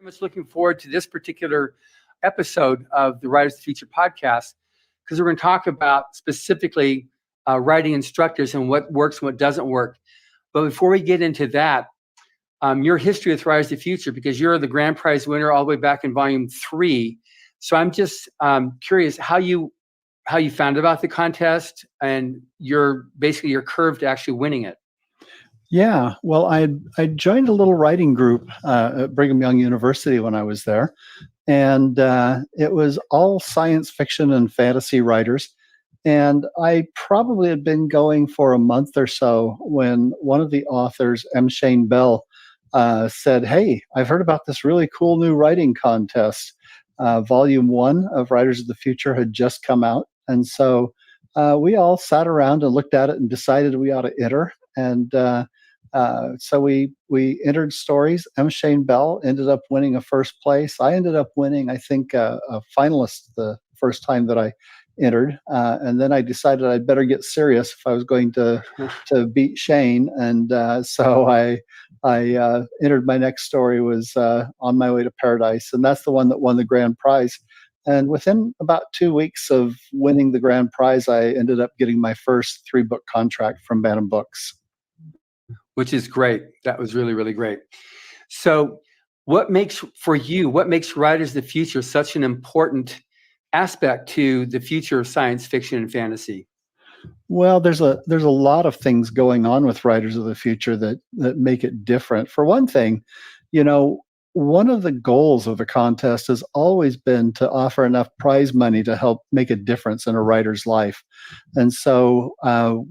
Much looking forward to this particular episode of the Writers of the Future podcast, because we're going to talk about specifically writing instructors and what works and what doesn't work. But before we get into that, your history with Writers of the Future, because you're the grand prize winner all the way back in volume 3. So I'm just curious how you found about the contest and your curve to actually winning it. Yeah, well, I joined a little writing group at Brigham Young University when I was there, and it was all science fiction and fantasy writers. And I probably had been going for a month or so when one of the authors, M. Shane Bell, said, "Hey, I've heard about this really cool new writing contest." Volume 1 of Writers of the Future had just come out, and so we all sat around and looked at it and decided we ought to enter. And so we entered stories. M. Shane Bell ended up winning a first place. I ended up winning, I think, a finalist the first time that I entered. And then I decided I'd better get serious if I was going to beat Shane. And so I entered my next story, was On My Way to Paradise. And that's the one that won the grand prize. And within about 2 weeks of winning the grand prize, I ended up getting my first 3-book contract from Bantam Books. Which is great. That was really, really great. So what makes Writers of the Future such an important aspect to the future of science fiction and fantasy? Well, there's a lot of things going on with Writers of the Future that make it different. For one thing, one of the goals of the contest has always been to offer enough prize money to help make a difference in a writer's life. And so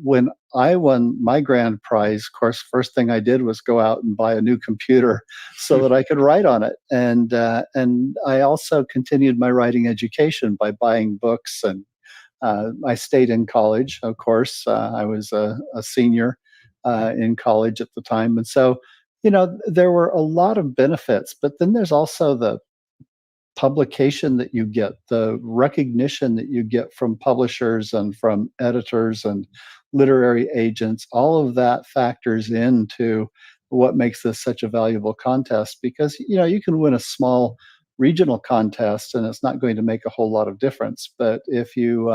when I won my grand prize, of course, first thing I did was go out and buy a new computer so that I could write on it. And I also continued my writing education by buying books. And I stayed in college, of course. I was a senior in college at the time. And so there were a lot of benefits, but then there's also the publication that you get, the recognition that you get from publishers and from editors and literary agents. All of that factors into what makes this such a valuable contest, because you can win a small regional contest and it's not going to make a whole lot of difference. But if you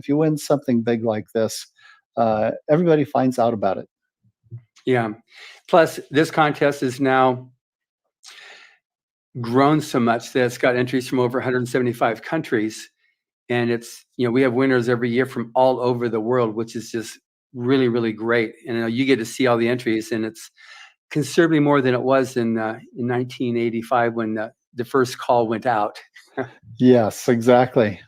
win something big like this, everybody finds out about it. Yeah. Plus, this contest has now grown so much that it's got entries from over 175 countries. And it's, we have winners every year from all over the world, which is just really, really great. And you get to see all the entries, and it's considerably more than it was in 1985 when the first call went out. Yes, exactly.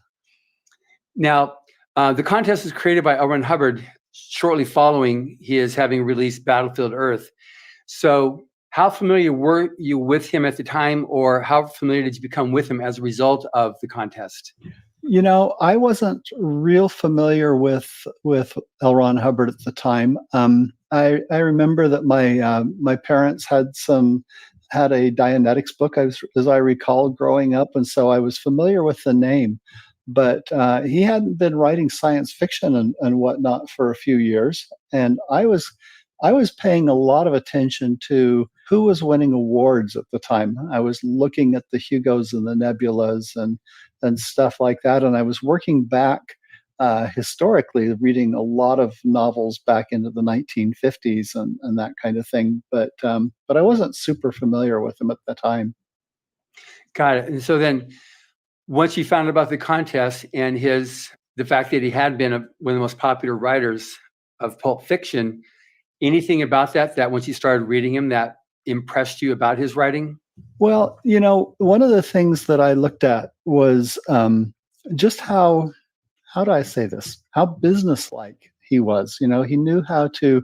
Now, the contest was created by L. Ron Hubbard shortly following his having released Battlefield Earth. So how familiar were you with him at the time, or how familiar did you become with him as a result of the contest? I wasn't real familiar with L. Ron Hubbard at the time. I remember that my parents had a Dianetics book, as I recall, growing up, and so I was familiar with the name. But he hadn't been writing science fiction and whatnot for a few years, and I was paying a lot of attention to who was winning awards at the time. I was looking at the Hugos and the Nebulas and stuff like that, and I was working back historically, reading a lot of novels back into the 1950s and that kind of thing. But I wasn't super familiar with him at the time. Got it. And so then, once you found out about the contest and the fact that he had been one of the most popular writers of pulp fiction, anything about that once you started reading him that impressed you about his writing? Well, one of the things that I looked at was just how do I say this? How businesslike he was. He knew how to